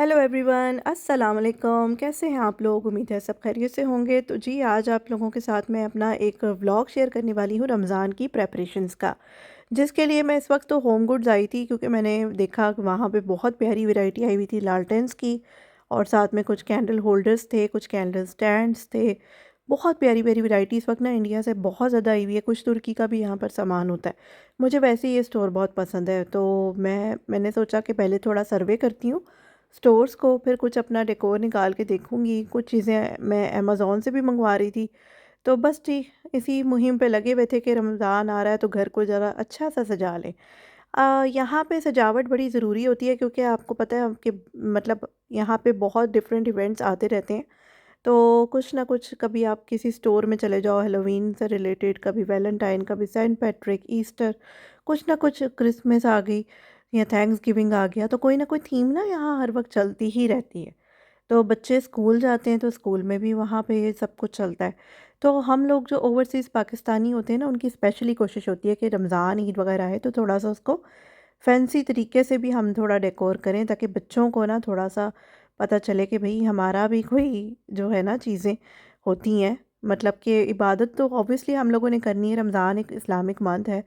Hello everyone, अस्सलाम वालेकुम। कैसे हैं आप लोग? उम्मीद है सब खैरियत से होंगे। तो जी, आज आप लोगों के साथ मैं अपना एक व्लॉग शेयर करने वाली हूँ रमज़ान की प्रेपरेशंस का, जिसके लिए मैं इस वक्त तो होम गुड्स आई थी, क्योंकि मैंने देखा कि वहाँ पे बहुत प्यारी वैरायटी आई हुई थी लालटेन्स की। और साथ में कुछ कैंडल होल्डर्स थे, कुछ कैंडल स्टैंड्स थे। बहुत प्यारी प्यारी वैरायटी इस वक्त ना इंडिया से बहुत ज़्यादा आई हुई है। कुछ तुर्की का भी यहाँ पर सामान होता है। मुझे वैसे ही ये स्टोर बहुत पसंद है, तो मैंने सोचा कि पहले थोड़ा सर्वे करती हूँ स्टोर्स को, फिर कुछ अपना डेकोर निकाल के देखूंगी। कुछ चीज़ें मैं अमेज़ोन से भी मंगवा रही थी। तो बस जी, इसी मुहिम पे लगे हुए थे कि रमज़ान आ रहा है तो घर को ज़रा अच्छा सा सजा लें। यहाँ पे सजावट बड़ी ज़रूरी होती है, क्योंकि आपको पता है कि मतलब यहाँ पे बहुत डिफरेंट इवेंट्स आते रहते हैं। तो कुछ ना कुछ, कभी आप किसी स्टोर में चले जाओ हेलोवीन से रिलेटेड, कभी वैलेंटाइन, कभी सेंट पैट्रिक, ईस्टर, कुछ ना कुछ, क्रिसमस आ गई या थैंक्स गिविंग आ गया, तो कोई ना कोई थीम ना यहाँ हर वक्त चलती ही रहती है। तो बच्चे स्कूल जाते हैं तो स्कूल में भी वहाँ पे ये सब कुछ चलता है। तो हम लोग जो ओवरसीज़ पाकिस्तानी होते हैं ना, उनकी स्पेशली कोशिश होती है कि रमज़ान ईद वगैरह है तो थोड़ा सा उसको फैंसी तरीके से भी हम थोड़ा डेकोर करें, ताकि बच्चों को ना थोड़ा सा पता चले कि भाई हमारा भी कोई जो है ना चीज़ें होती हैं। मतलब कि इबादत तो ऑब्वियसली हम लोगों ने करनी है, रमज़ान एक इस्लामिक मंथ है,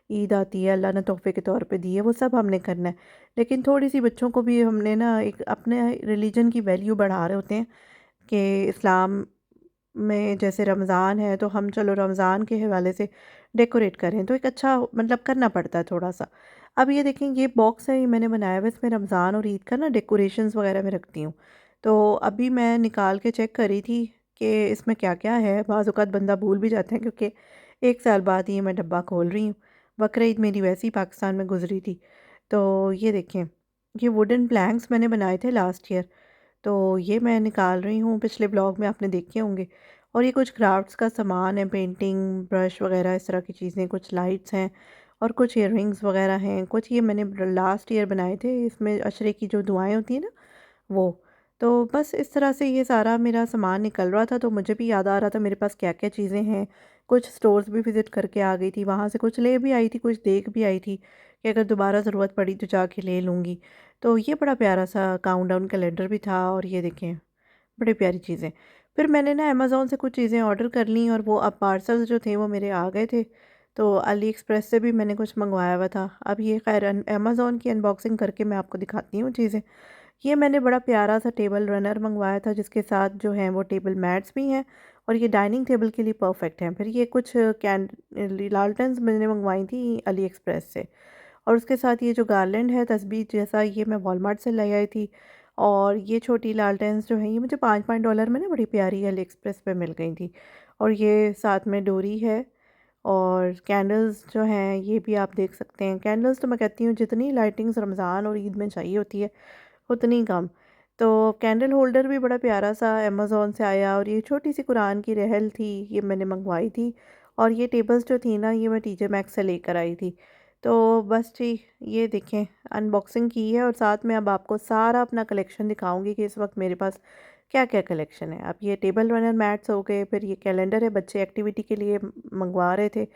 ईद आती है, अल्लाह ने तोहफे के तौर पे दी है, वो सब हमने करना है। लेकिन थोड़ी सी बच्चों को भी हमने ना एक अपने रिलीजन की वैल्यू बढ़ा रहे होते हैं कि इस्लाम में जैसे रमज़ान है तो हम चलो रमज़ान के हवाले से डेकोरेट करें, तो एक अच्छा मतलब करना पड़ता है थोड़ा सा। अब ये देखें, ये बॉक्स है, ये मैंने बनाया हुआ है, इसमें रमज़ान और ईद का ना डेकोरेशंस वगैरह मैं रखती हूँ। तो अभी मैं निकाल के चेक कर रही थी कि इसमें क्या क्या है। बाज़ औक़ात बंदा भूल भी जाता है, क्योंकि 1 साल बाद ये मैं डब्बा खोल रही हूँ। बकरीद मेरी वैसे ही पाकिस्तान में गुजरी थी। तो ये देखें, ये वुडन प्लैंक्स मैंने बनाए थे लास्ट ईयर, तो ये मैं निकाल रही हूँ। पिछले ब्लॉग में आपने देखे होंगे। और ये कुछ क्राफ्ट्स का सामान है, पेंटिंग ब्रश वगैरह इस तरह की चीज़ें, कुछ लाइट्स हैं और कुछ ईयररिंग्स वगैरह हैं। कुछ ये मैंने लास्ट ईयर बनाए थे, इसमें अशरे की जो दुआएं होती हैं ना, वो। तो बस इस तरह से ये सारा मेरा सामान निकल रहा था, तो मुझे भी याद आ रहा था मेरे पास क्या क्या चीज़ें हैं। कुछ स्टोर्स भी विज़िट करके आ गई थी, वहाँ से कुछ ले भी आई थी, कुछ देख भी आई थी कि अगर दोबारा ज़रूरत पड़ी तो जाके ले लूँगी। तो ये बड़ा प्यारा सा काउंटडाउन कैलेंडर भी था, और ये देखें, बड़ी प्यारी चीज़ें। फिर मैंने ना अमेज़ोन से कुछ चीज़ें ऑर्डर कर लीं, और वो अब पार्सल्स जो थे वो मेरे आ गए थे। तो अली एक्सप्रेस से भी मैंने कुछ मंगवाया हुआ था। अब ये खैर अमेज़ोन की अनबॉक्सिंग करके मैं आपको दिखाती हूँ चीज़ें। ये मैंने बड़ा प्यारा सा टेबल रनर मंगवाया था, जिसके साथ जो है वो टेबल मैट्स भी हैं, और ये डाइनिंग टेबल के लिए परफेक्ट हैं। फिर ये कुछ कैंड लालटेन्स मैंने मंगवाई थी अली एक्सप्रेस से। और उसके साथ ये जो गार्लैंड है तस्बीह जैसा, ये मैं वॉलमार्ट से ले आई थी। और ये छोटी लालटेन्स जो हैं, ये मुझे 5-5 डॉलर में ना बड़ी प्यारी अली एक्सप्रेस पे मिल गई थी। और ये साथ में डोरी है। और कैंडल्स जो हैं ये भी आप देख सकते हैं। कैंडल्स तो मैं कहती हूँ जितनी लाइटिंग्स रमज़ान और ईद में चाहिए होती है उतनी कम। तो कैंडल होल्डर भी बड़ा प्यारा सा अमेज़ोन से आया। और ये छोटी सी कुरान की रहल थी, ये मैंने मंगवाई थी। और ये टेबल्स जो थी ना, ये मैं टीजे मैक्स से लेकर आई थी। तो बस जी, ये देखें, अनबॉक्सिंग की है, और साथ में अब आपको सारा अपना कलेक्शन दिखाऊंगी कि इस वक्त मेरे पास क्या क्या कलेक्शन है। अब ये टेबल रनर मैट्स हो गए, फिर ये कैलेंडर है, बच्चे एक्टिविटी के लिए मंगवा रहे थे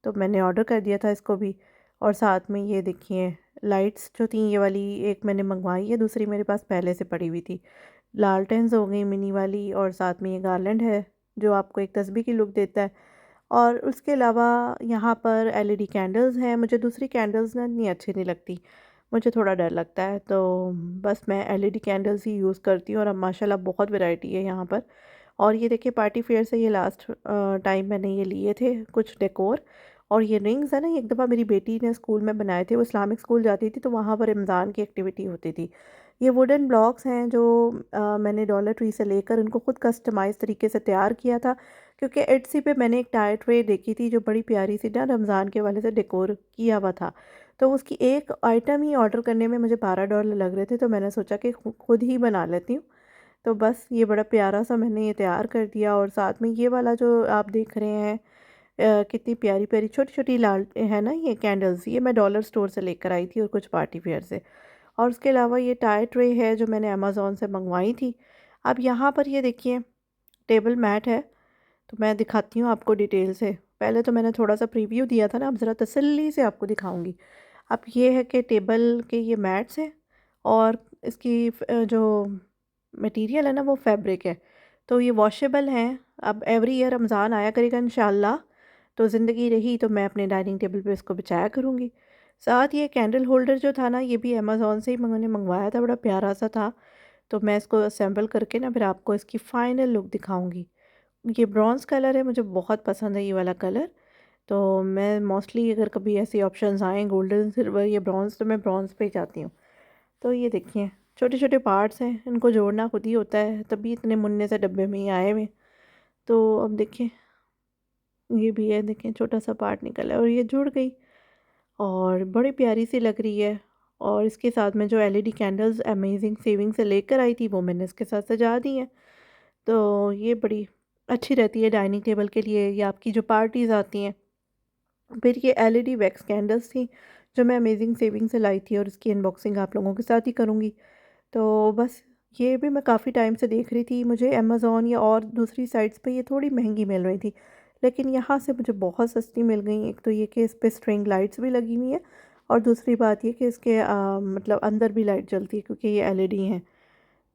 तो मैंने ऑर्डर कर दिया था इसको भी। और साथ में ये देखिए, लाइट्स जो थी, ये वाली एक मैंने मंगवाई है, दूसरी मेरे पास पहले से पड़ी हुई थी। लालटेन्स हो गई मिनी वाली, और साथ में ये गार्लैंड है जो आपको एक तस्बीह की लुक देता है। और उसके अलावा यहाँ पर एलईडी कैंडल्स हैं। मुझे दूसरी कैंडल्स ना इतनी अच्छी नहीं लगती, मुझे थोड़ा डर लगता है, तो बस मैं एलईडी कैंडल्स ही यूज़ करती हूँ। और अब माशाल्लाह बहुत वैरायटी है यहाँ पर। और ये देखिए, पार्टी फेयर से ये लास्ट टाइम मैंने ये लिए थे कुछ डेकोर। और ये रिंग्स है ना, ये एक दफ़ा मेरी बेटी ने स्कूल में बनाए थे, वो इस्लामिक स्कूल जाती थी तो वहाँ पर रमज़ान की एक्टिविटी होती थी। ये वुडन ब्लॉक्स हैं जो मैंने डॉलर ट्री से लेकर उनको खुद कस्टमाइज़ तरीके से तैयार किया था, क्योंकि एटसी पे मैंने एक टायर ट्रे देखी थी जो बड़ी प्यारी सी ना रमज़ान के वाले से डेकोर किया हुआ था। तो उसकी एक आइटम ही ऑर्डर करने में मुझे $12 लग रहे थे, तो मैंने सोचा कि खुद ही बना लेती हूँ। तो बस ये बड़ा प्यारा सा मैंने ये तैयार कर दिया। और साथ में ये वाला जो आप देख रहे हैं, कितनी प्यारी प्यारी छोटी छोटी लाल है ना ये कैंडल्स, ये मैं डॉलर स्टोर से लेकर आई थी, और कुछ पार्टी वेयर से। और उसके अलावा ये टायर ट्रे है जो मैंने अमेज़ोन से मंगवाई थी। अब यहाँ पर ये देखिए, टेबल मैट है, तो मैं दिखाती हूँ आपको डिटेल से। पहले तो मैंने थोड़ा सा प्रीव्यू दिया था ना, अब ज़रा तसल्ली से आपको दिखाऊंगी। अब ये है कि टेबल के ये मैट्स हैं, और इसकी जो मटेरियल है ना वो फैब्रिक है, तो ये वॉशेबल हैं। अब एवरी ईयर रमज़ान आया करेगा इंशाल्लाह, तो ज़िंदगी रही तो मैं अपने डाइनिंग टेबल पे इसको बिछाया करूँगी। साथ ये कैंडल होल्डर जो था ना, ये भी अमेज़ॉन से ही मैंने मंगवाया था, बड़ा प्यारा सा था। तो मैं इसको असेंबल करके ना फिर आपको इसकी फ़ाइनल लुक दिखाऊँगी। ये ब्रॉन्ज़ कलर है, मुझे बहुत पसंद है ये वाला कलर। तो मैं मोस्टली अगर कभी ऐसे ऑप्शंस आएँ गोल्डन, सिल्वर या ब्रॉन्ज़, तो मैं ब्रॉन्ज़ पे ही जाती हूँ। तो ये देखिए छोटे-छोटे पार्ट्स हैं, इनको जोड़ना खुद ही होता है, तभी इतने मुन्ने से डब्बे में ही आए हुए। तो अब देखिए ये भी है, देखें छोटा-सा पार्ट निकला है और ये जुड़ गई और बड़ी प्यारी सी लग रही है। और इसके साथ में जो एलईडी कैंडल्स अमेजिंग सेविंग से लेकर आई थी, वो मैंने इसके साथ सजा दी हैं। तो ये बड़ी अच्छी रहती है डाइनिंग टेबल के लिए या आपकी जो पार्टीज़ आती हैं। फिर ये एलईडी वैक्स कैंडल्स थी, जो मैं अमेजिंग सेविंग से लाई थी और इसकी अनबॉक्सिंग आप लोगों के साथ ही करूँगी। तो बस ये भी मैं काफ़ी टाइम से देख रही थी, मुझे अमेज़न या और दूसरी साइट्स पे ये थोड़ी महंगी मिल रही थी, लेकिन यहाँ से मुझे बहुत सस्ती मिल गई। एक तो ये कि इस पे स्ट्रिंग लाइट्स भी लगी हुई हैं और दूसरी बात ये कि इसके मतलब अंदर भी लाइट जलती है क्योंकि ये एलईडी हैं।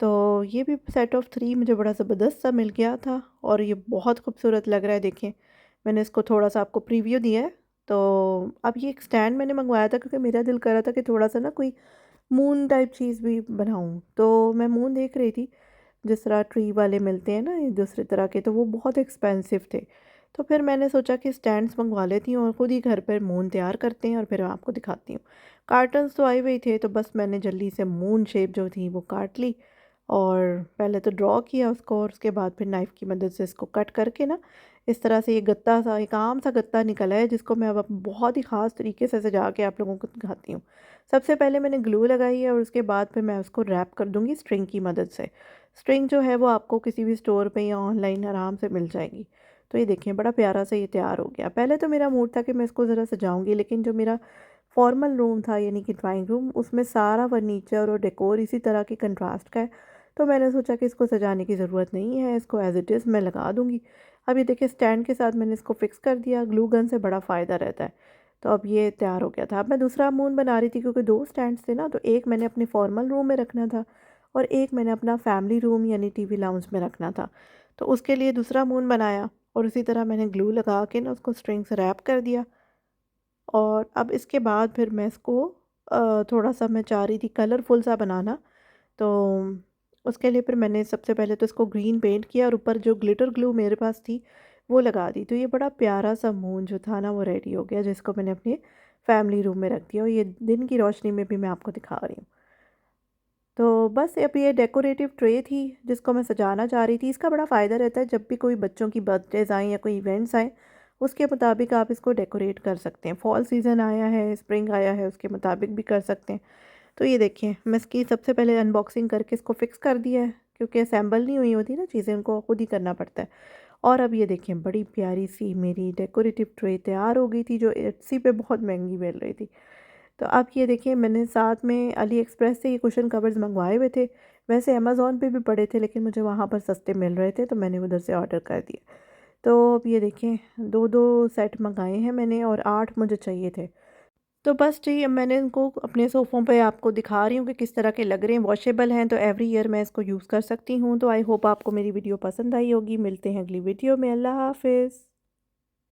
तो ये भी सेट ऑफ 3 मुझे बड़ा ज़बरदस्त सा मिल गया था और ये बहुत खूबसूरत लग रहा है। देखें, मैंने इसको थोड़ा-सा आपको प्रीव्यू दिया है। तो अब ये एक स्टैंड मैंने मँगवाया था क्योंकि मेरा दिल कर रहा था कि थोड़ा-सा ना कोई मून टाइप चीज़ भी बनाऊँ। तो मैं मून देख रही थी, जिस तरह ट्री वाले मिलते हैं ना ये दूसरी तरह के, तो वो बहुत एक्सपेंसिव थे। तो फिर मैंने सोचा कि स्टैंड्स मंगवा लेती हूँ और ख़ुद ही घर पर मून तैयार करते हैं और फिर मैं आपको दिखाती हूँ। कार्टन्स तो आए हुए ही थे, तो बस मैंने जल्दी से मून शेप जो थी वो काट ली और पहले तो ड्रॉ किया उसको और उसके बाद फिर नाइफ़ की मदद से इसको कट करके ना इस तरह से ये गत्ता सा, एक आम सा गत्ता निकला है, जिसको मैं अब बहुत ही ख़ास तरीके से सजा के आप लोगों को दिखाती हूँ। सबसे पहले मैंने ग्लू लगाई है और उसके बाद फिर मैं उसको रैप कर दूँगी स्ट्रिंग की मदद से। स्ट्रिंग जो है वो आपको किसी भी स्टोर पे या ऑनलाइन आराम से मिल जाएगी। तो ये देखिए बड़ा प्यारा सा ये तैयार हो गया। पहले तो मेरा मूड था कि मैं इसको ज़रा सजाऊँगी, लेकिन जो मेरा फॉर्मल रूम था यानी कि ड्राइंग रूम, उसमें सारा फर्नीचर और डेकोर इसी तरह की कंट्रास्ट का है। तो मैंने सोचा कि इसको सजाने की ज़रूरत नहीं है, इसको एज़ इट इज़ मैं लगा दूँगी। अब ये देखिए स्टैंड के साथ मैंने इसको फ़िक्स कर दिया, ग्लू गन से बड़ा फ़ायदा रहता है। तो अब ये तैयार हो गया था। अब मैं दूसरा मून बना रही थी क्योंकि 2 स्टैंड्स थे ना, तो एक मैंने अपने फॉर्मल रूम में रखना था और एक मैंने अपना फैमिली रूम यानी टीवी लाउंज में रखना था। तो उसके लिए दूसरा मून बनाया और उसी तरह मैंने ग्लू लगा के ना उसको स्ट्रिंग से रैप कर दिया। और अब इसके बाद फिर मैं इसको थोड़ा-सा मैं चाह रही थी कलरफुल सा बनाना, तो उसके लिए फिर मैंने सबसे पहले तो इसको ग्रीन पेंट किया और ऊपर जो ग्लिटर ग्लू मेरे पास थी वो लगा दी। तो ये बड़ा प्यारा सा मून जो था ना वो रेडी हो गया, जिसको मैंने अपने फैमिली रूम में रख दिया और ये दिन की रोशनी में भी मैं आपको दिखा रही हूँ। तो बस अब ये डेकोरेटिव ट्रे थी जिसको मैं सजाना चाह रही थी। इसका बड़ा फ़ायदा रहता है जब भी कोई बच्चों की बर्थडेज़ आएँ या कोई इवेंट्स आएँ, उसके मुताबिक आप इसको डेकोरेट कर सकते हैं। फॉल सीज़न आया है, स्प्रिंग आया है, उसके मुताबिक भी कर सकते हैं। तो ये देखिए मैं इसकी सबसे पहले अनबॉक्सिंग करके इसको फ़िक्स कर दिया है, क्योंकि असेंबल नहीं हुई होती ना चीज़ें, उनको खुद ही करना पड़ता है। और अब ये देखिए बड़ी प्यारी सी मेरी डेकोरेटिव ट्रे तैयार हो गई थी, जो एट्सी पे बहुत महंगी मिल रही थी। तो अब ये देखिए मैंने साथ में अली एक्सप्रेस से ये कुशन कवर्स मंगवाए हुए थे। वैसे अमेज़न पे भी पड़े थे, लेकिन मुझे वहाँ पर सस्ते मिल रहे थे तो मैंने उधर से ऑर्डर कर दिए। तो अब ये देखें 2-2 सेट मंगाए हैं मैंने और 8 मुझे चाहिए थे। तो बस जी अब मैंने इनको अपने सोफ़ों पे आपको दिखा रही हूँ कि किस तरह के लग रहे हैं। वॉशेबल हैं तो एवरी ईयर मैं इसको यूज़ कर सकती हूँ। तो आई होप आपको मेरी वीडियो पसंद आई होगी। मिलते हैं अगली वीडियो में। अल्लाह हाफ़िज़।